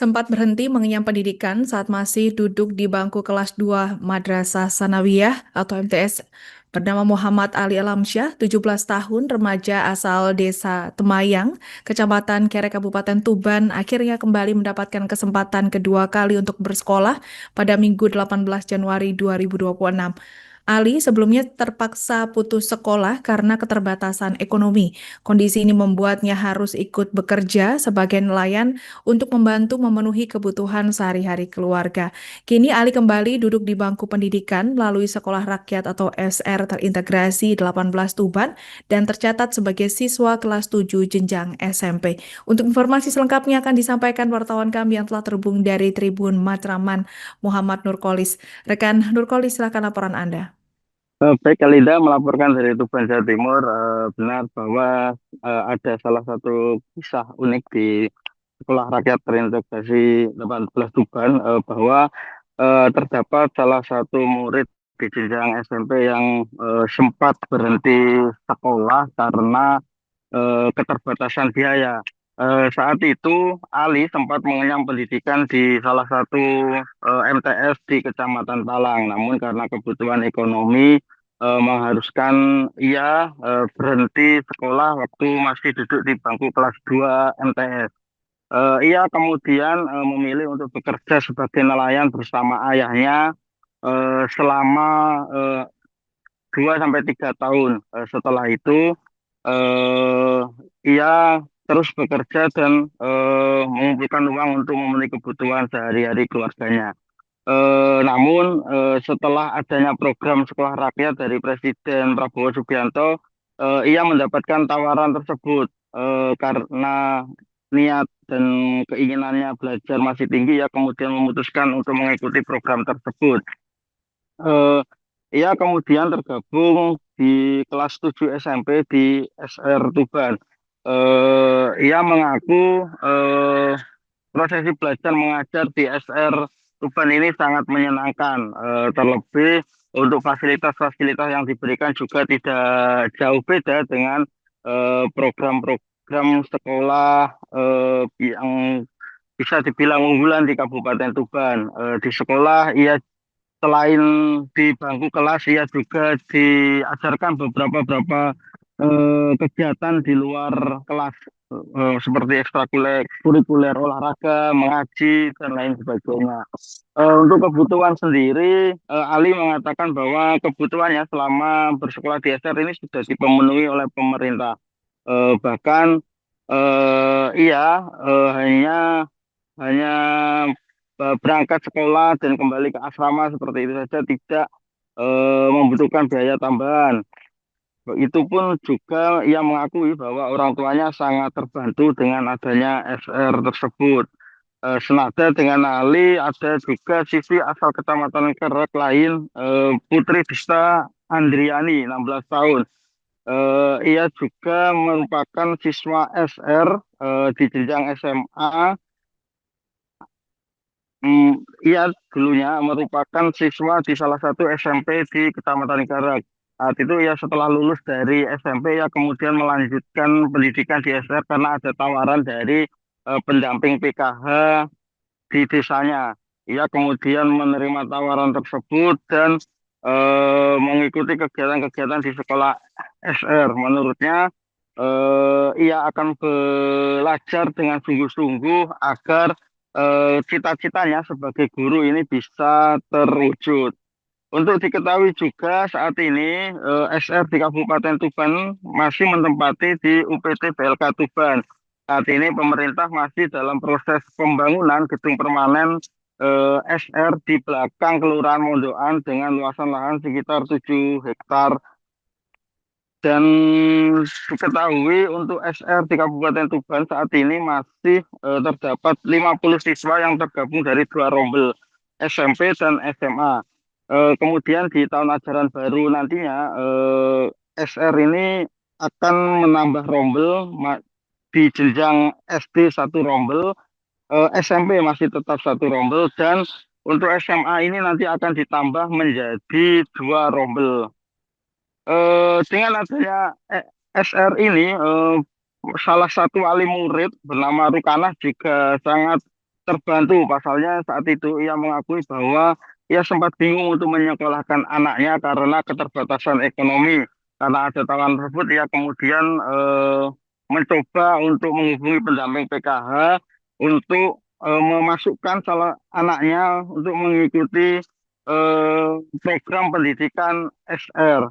Sempat berhenti mengenyam pendidikan saat masih duduk di bangku kelas 2 Madrasah Sanawiyah atau MTS. Bernama Muhammad Ali Alamsyah, 17 tahun, remaja asal desa Temayang, Kecamatan Kerek, Kabupaten Tuban, akhirnya kembali mendapatkan kesempatan kedua kali untuk bersekolah pada Minggu 18 Januari 2026. Ali sebelumnya terpaksa putus sekolah karena keterbatasan ekonomi. Kondisi ini membuatnya harus ikut bekerja sebagai nelayan untuk membantu memenuhi kebutuhan sehari-hari keluarga. Kini Ali kembali duduk di bangku pendidikan melalui Sekolah Rakyat atau SR terintegrasi 18 Tuban dan tercatat sebagai siswa kelas 7 jenjang SMP. Untuk informasi selengkapnya akan disampaikan wartawan kami yang telah terhubung dari Tribun Matraman, Muhammad Nurkolis. Rekan Nurkolis, silakan laporan Anda. Baik, Kalida melaporkan dari Tuban, Jawa Timur. Benar bahwa ada salah satu kisah unik di Sekolah Rakyat Terintegrasi 18 Tuban, bahwa terdapat salah satu murid di jenjang SMP yang sempat berhenti sekolah karena keterbatasan biaya. Saat itu Ali sempat mengenyam pendidikan di salah satu MTS di Kecamatan Talang, namun karena kebutuhan ekonomi mengharuskan ia berhenti sekolah waktu masih duduk di bangku kelas 2 MTS. Ia kemudian memilih untuk bekerja sebagai nelayan bersama ayahnya selama 2 sampai 3 tahun. Setelah itu eh, ia terus bekerja dan mengumpulkan uang untuk memenuhi kebutuhan sehari-hari keluarganya. Namun setelah adanya program sekolah rakyat dari Presiden Prabowo Subianto, ia mendapatkan tawaran tersebut karena niat dan keinginannya belajar masih tinggi, ia kemudian memutuskan untuk mengikuti program tersebut. Eh, Ia kemudian tergabung di kelas 7 SMP di SR Tuban. Ia mengaku prosesi belajar mengajar di SR Tuban ini sangat menyenangkan. Terlebih untuk fasilitas-fasilitas yang diberikan juga tidak jauh beda dengan program-program sekolah yang bisa dibilang unggulan di Kabupaten Tuban. Di sekolah ia selain di bangku kelas, ia juga diajarkan beberapa kegiatan di luar kelas, seperti ekstrakurikuler olahraga, mengaji, dan lain sebagainya. Untuk kebutuhan sendiri, Ali mengatakan bahwa kebutuhannya selama bersekolah di SR ini sudah dipenuhi oleh pemerintah. Bahkan ia hanya hanya berangkat sekolah dan kembali ke asrama seperti itu saja, tidak membutuhkan biaya tambahan. Itu pun juga ia mengakui bahwa orang tuanya sangat terbantu dengan adanya SR tersebut. Senada dengan Ali, ada juga siswi asal Kecamatan Kerek lain, Putri Dista Andriani, 16 tahun. Ia juga merupakan siswa SR di jenjang SMA. Ia dulunya merupakan siswa di salah satu SMP di Kecamatan Garak. Saat itu ia setelah lulus dari SMP, ia kemudian melanjutkan pendidikan di SR karena ada tawaran dari pendamping PKH di desanya. Ia kemudian menerima tawaran tersebut dan mengikuti kegiatan-kegiatan di sekolah SR. Menurutnya ia akan belajar dengan sungguh-sungguh agar cita-citanya sebagai guru ini bisa terwujud. Untuk diketahui juga saat ini SR di Kabupaten Tuban masih menempati di UPT BLK Tuban. Saat ini pemerintah masih dalam proses pembangunan gedung permanen SR di belakang Kelurahan Mondokan dengan luasan lahan sekitar 7 hektar. Dan diketahui untuk SR di Kabupaten Tuban saat ini masih terdapat 50 siswa yang tergabung dari dua rombel SMP dan SMA. Kemudian di tahun ajaran baru nantinya SR ini akan menambah rombel di jenjang SD satu rombel, SMP masih tetap satu rombel, dan untuk SMA ini nanti akan ditambah menjadi dua rombel. Dengan adanya SR ini, salah satu wali murid bernama Rukanah juga sangat terbantu. Pasalnya saat itu ia mengakui bahwa ia sempat bingung untuk menyekolahkan anaknya karena keterbatasan ekonomi. Karena ada tawaran tersebut, ia kemudian mencoba untuk menghubungi pendamping PKH untuk memasukkan salah anaknya untuk mengikuti program pendidikan SR.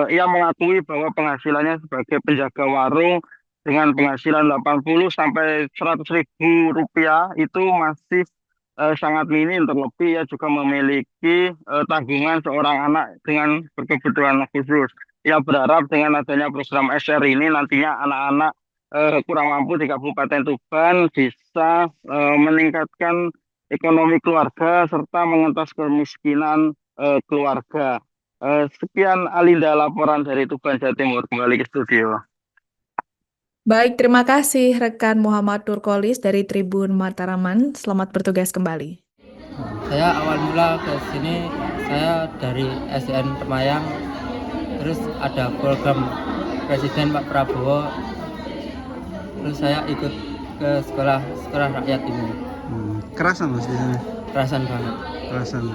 Ia mengakui bahwa penghasilannya sebagai penjaga warung dengan penghasilan 80 sampai 100 ribu rupiah itu masih sangat minim. Terlebih ia juga memiliki tanggungan seorang anak dengan berkebutuhan khusus. Ia berharap dengan adanya program SR ini nantinya anak-anak kurang mampu di Kabupaten Tuban bisa meningkatkan ekonomi keluarga serta mengentas kemiskinan keluarga. Sekian Alinda laporan dari Tuban, Jawa Timur. Kembali ke studio. Baik, terima kasih rekan Muhammad Nurkolis dari Tribun Mataraman. Selamat bertugas kembali. Saya awal mula ke sini, saya dari SDN Temayang, terus ada program Presiden Pak Prabowo, terus saya ikut ke sekolah rakyat ini. Kerasan Mas di sini. Kerasan banget. Kerasan.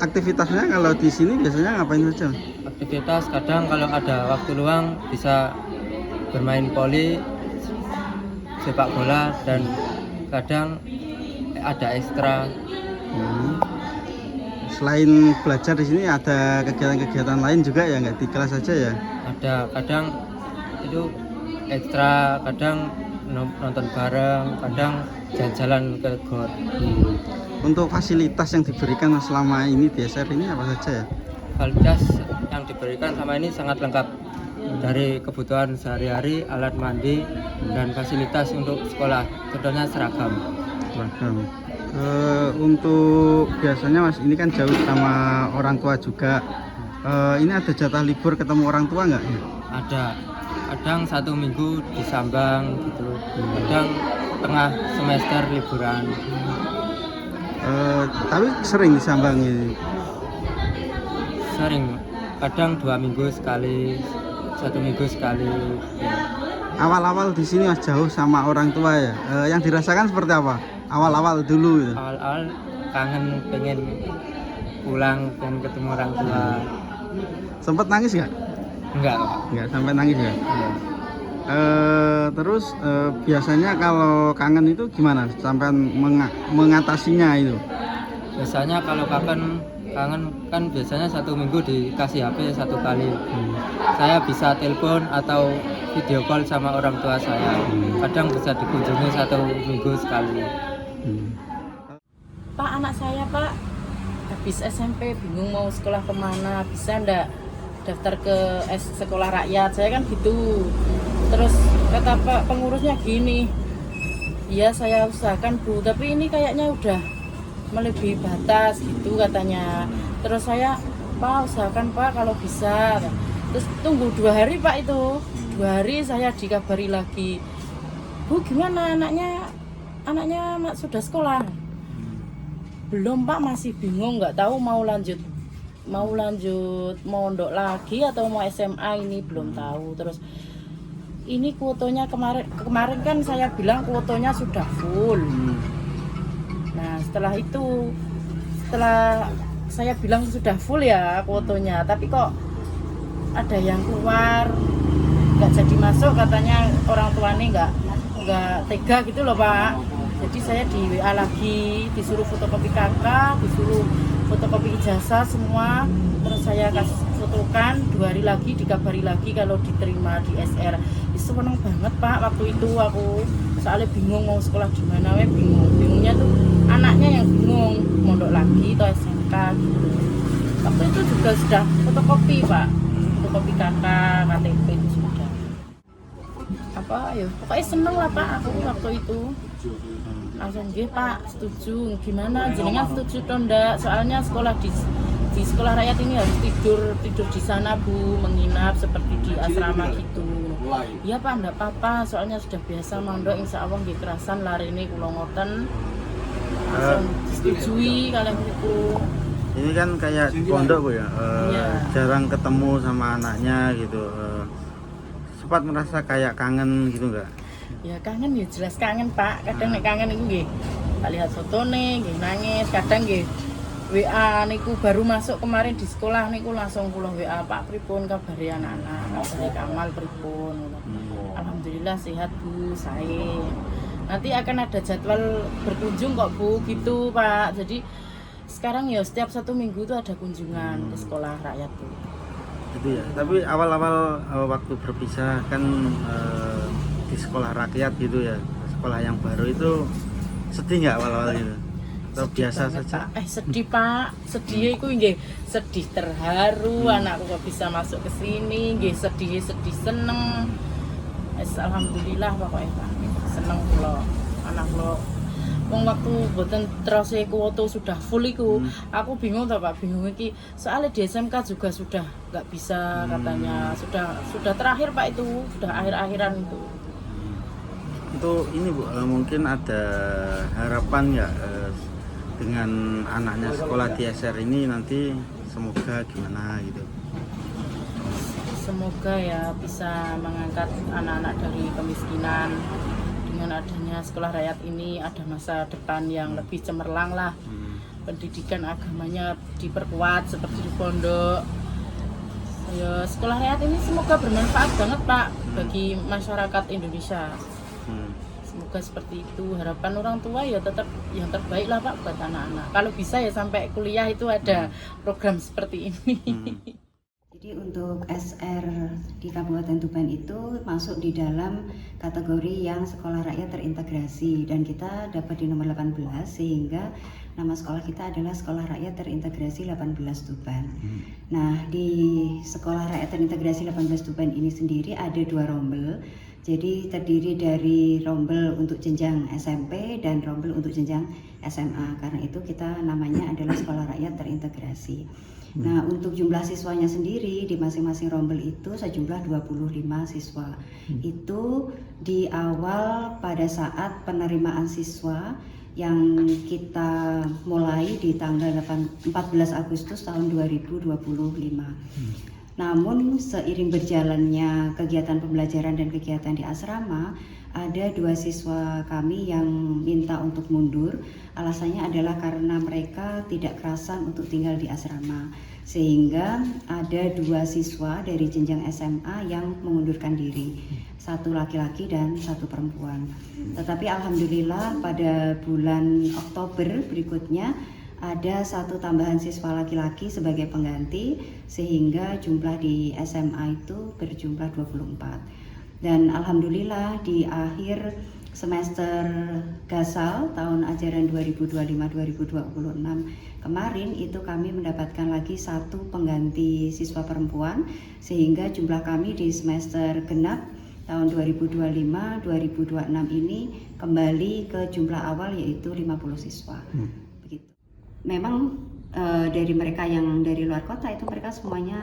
Aktivitasnya kalau di sini biasanya ngapain saja? Aktivitas kadang kalau ada waktu luang bisa bermain voli, sepak bola, dan kadang ada ekstra. Selain belajar di sini ada kegiatan-kegiatan lain juga ya, nggak di kelas saja ya? Ada kadang itu ekstra, kadang nonton bareng, kadang jalan-jalan ke GOR. Untuk fasilitas yang diberikan selama ini di SR ini apa saja ya? Fasilitas yang diberikan sama ini sangat lengkap, dari kebutuhan sehari-hari, alat mandi, dan fasilitas untuk sekolah, contohnya seragam. Untuk biasanya Mas ini kan jauh sama orang tua juga. Ini ada jatah libur ketemu orang tua nggak? Ada, kadang 1 minggu di Sambang gitu, kadang tengah semester liburan. Tapi sering disambangi. Sering, kadang 2 minggu sekali, 1 minggu sekali. Awal-awal di sini Mas jauh sama orang tua ya. Yang dirasakan seperti apa? Awal-awal dulu gitu. Awal-awal kangen, pengen pulang dan ketemu orang tua. Sempet nangis nggak? Enggak, Pak. Nggak sampai nangis ya. Iya. Terus biasanya kalau kangen itu gimana? Sampai mengatasinya itu? Biasanya kalau kangen kan biasanya 1 minggu dikasih HP 1 kali. Saya bisa telepon atau video call sama orang tua saya. Kadang bisa dikunjungi 1 minggu sekali. Pak, anak saya Pak habis SMP bingung mau sekolah kemana, bisa ndak daftar ke sekolah rakyat, saya kan gitu. Terus kata Pak pengurusnya gini, iya saya usahakan Bu, tapi ini kayaknya udah melebihi batas gitu katanya. Terus saya, Pak usahakan Pak kalau bisa. Terus tunggu 2 hari Pak, itu 2 hari saya dikabari lagi, Bu gimana anaknya sudah sekolah? Belum Pak, masih bingung, nggak tahu mau lanjut mondok lagi atau mau SMA, ini belum tahu. Terus ini kuotanya kemarin kan saya bilang kuotanya sudah full. Nah setelah saya bilang sudah full ya kuotanya, tapi kok ada yang keluar nggak jadi masuk, katanya orang tuanya nggak tega gitu loh Pak. Jadi saya di WA lagi, disuruh fotokopi KK, disuruh fotokopi ijazah semua. Terus saya kasih fotokan, 2 hari lagi dikabari lagi kalau diterima di SR. Itu seneng banget Pak waktu itu aku, soalnya bingung mau sekolah di mana, bingungnya tuh anaknya yang bingung mondok lagi atau SMK gitu. Waktu itu juga sudah fotokopi Pak, fotokopi KK, KTP itu sudah. Pokoknya seneng lah Pak aku waktu itu. Langsung nggih Pak, setuju. Gimana jenengan setuju toh ndak? Soalnya sekolah di sekolah rakyat ini harus tidur di sana Bu, menginap seperti di asrama gitu. Iya Pak, ndak apa-apa, soalnya sudah biasa mondok, insya Allah nggih kerasan lari ini kula ngoten. Langsung disetujui kalian itu. Ini kan kayak pondok Bu ya, Iya. jarang ketemu sama anaknya gitu. Sempat merasa kayak kangen gitu nggak? Ya kangen ya jelas kangen Pak. Kadang nek kangen iku nggih tak lihat fotone nggih nangis, kadang nggih WA niku baru masuk kemarin di sekolah niku langsung kula WA Pak pripun kabare anak-anak, kabare Kamal pripun. Alhamdulillah sehat Bu, sae. Nanti akan ada jadwal berkunjung kok Bu gitu Pak. Jadi sekarang ya setiap 1 minggu itu ada kunjungan ke sekolah rakyat Bu. Itu ya. Tapi awal-awal waktu berpisah kan di sekolah rakyat gitu ya, sekolah yang baru itu sedih nggak awal-awal itu? Atau Sedih biasa banget, saja? Pak. Sedih Pak, sedih iku nggih sedih terharu anakku kok bisa masuk ke sini, nggih sedih seneng. Alhamdulillah pokoknya Pak. Seneng kula anak kula. Wong waktu boten terus kuota sudah full iku, aku bingung toh Pak, bingung iki. Soalnya di SMK juga sudah nggak bisa katanya, sudah terakhir Pak itu, sudah akhir-akhiran itu. Untuk ini Bu, mungkin ada harapan nggak dengan anaknya sekolah di SR ini nanti semoga gimana gitu? Semoga ya bisa mengangkat anak-anak dari kemiskinan. Dengan adanya sekolah rakyat ini ada masa depan yang lebih cemerlang lah. Pendidikan agamanya diperkuat seperti di pondok. Ya, sekolah rakyat ini semoga bermanfaat banget Pak bagi masyarakat Indonesia. Semoga seperti itu. Harapan orang tua ya tetap yang terbaik lah Pak buat anak-anak. Kalau bisa ya sampai kuliah itu ada program seperti ini. Jadi untuk SR di Kabupaten Tuban itu masuk di dalam kategori yang sekolah rakyat terintegrasi dan kita dapat di nomor 18 sehingga nama sekolah kita adalah Sekolah Rakyat Terintegrasi 18 Tuban. Nah, di Sekolah Rakyat Terintegrasi 18 Tuban ini sendiri ada 2 rombel. Jadi terdiri dari rombel untuk jenjang SMP dan rombel untuk jenjang SMA. Karena itu kita namanya adalah Sekolah Rakyat Terintegrasi. Nah, untuk jumlah siswanya sendiri di masing-masing rombel itu sejumlah 25 siswa. Itu di awal pada saat penerimaan siswa yang kita mulai di tanggal 14 Agustus tahun 2025. Namun seiring berjalannya kegiatan pembelajaran dan kegiatan di asrama, ada 2 siswa kami yang minta untuk mundur. Alasannya adalah karena mereka tidak kerasan untuk tinggal di asrama. Sehingga ada 2 siswa dari jenjang SMA yang mengundurkan diri. 1 laki-laki dan 1 perempuan. Tetapi alhamdulillah pada bulan Oktober berikutnya ada 1 tambahan siswa laki-laki sebagai pengganti sehingga jumlah di SMA itu berjumlah 24. Dan alhamdulillah di akhir semester Gasal tahun ajaran 2025-2026 kemarin itu kami mendapatkan lagi 1 pengganti siswa perempuan sehingga jumlah kami di semester genap tahun 2025-2026 ini kembali ke jumlah awal yaitu 50 siswa. Begitu. Memang dari mereka yang dari luar kota itu mereka semuanya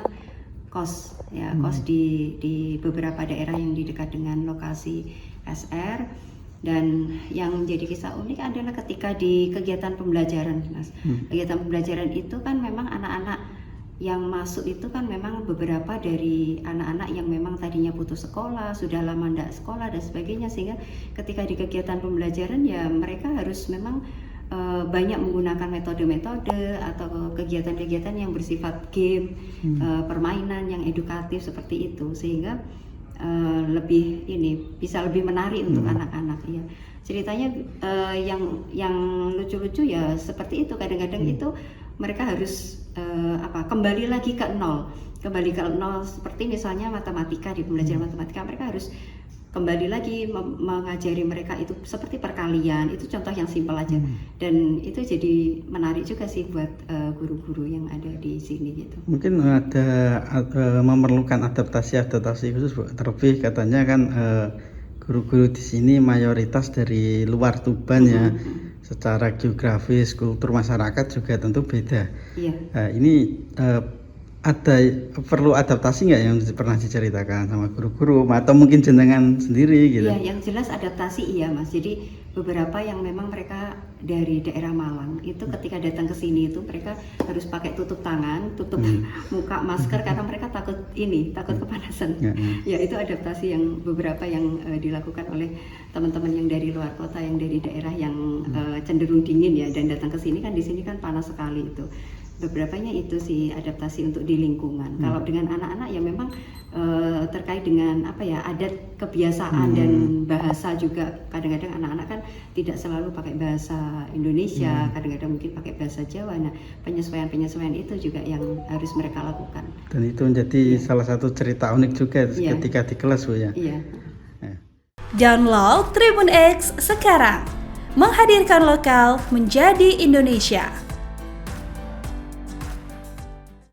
kos ya, kos di beberapa daerah yang di dekat dengan lokasi SR. Dan yang menjadi kisah unik adalah ketika di kegiatan pembelajaran, Mas. Kegiatan pembelajaran itu kan memang anak-anak yang masuk itu kan memang beberapa dari anak-anak yang memang tadinya putus sekolah, sudah lama tidak sekolah dan sebagainya, sehingga ketika di kegiatan pembelajaran ya mereka harus memang banyak menggunakan metode-metode atau kegiatan-kegiatan yang bersifat game, permainan yang edukatif seperti itu, sehingga lebih bisa lebih menarik untuk anak-anak ya. Ceritanya yang lucu-lucu ya seperti itu, kadang-kadang itu mereka harus kembali lagi ke nol seperti misalnya matematika, di pembelajaran matematika mereka harus kembali lagi mengajari mereka itu seperti perkalian, itu contoh yang simpel aja. Dan itu jadi menarik juga sih buat guru-guru yang ada di sini gitu. Mungkin ada memerlukan adaptasi khusus Bu. Terlebih katanya kan guru-guru di sini mayoritas dari luar Tuban ya. Secara geografis, kultur masyarakat juga tentu beda. Iya. Ini ada perlu adaptasi nggak yang pernah diceritakan sama guru-guru atau mungkin jenengan sendiri gitu? Iya, yang jelas adaptasi iya Mas. Jadi beberapa yang memang mereka dari daerah Malang itu ketika datang ke sini itu mereka harus pakai tutup tangan, tutup muka, masker karena mereka takut kepanasan. Ya itu adaptasi yang beberapa yang dilakukan oleh teman-teman yang dari luar kota, yang dari daerah yang cenderung dingin ya, dan datang ke sini kan, di sini kan panas sekali itu. Beberapanya itu sih adaptasi untuk di lingkungan. Kalau dengan anak-anak ya memang terkait dengan apa ya, adat kebiasaan dan bahasa juga. Kadang-kadang anak-anak kan tidak selalu pakai bahasa Indonesia, kadang-kadang mungkin pakai bahasa Jawa. Nah, penyesuaian itu juga yang harus mereka lakukan. Dan itu menjadi salah satu cerita unik juga ketika di kelas Bu ya. Iya. Download Tribun X sekarang, menghadirkan lokal menjadi Indonesia.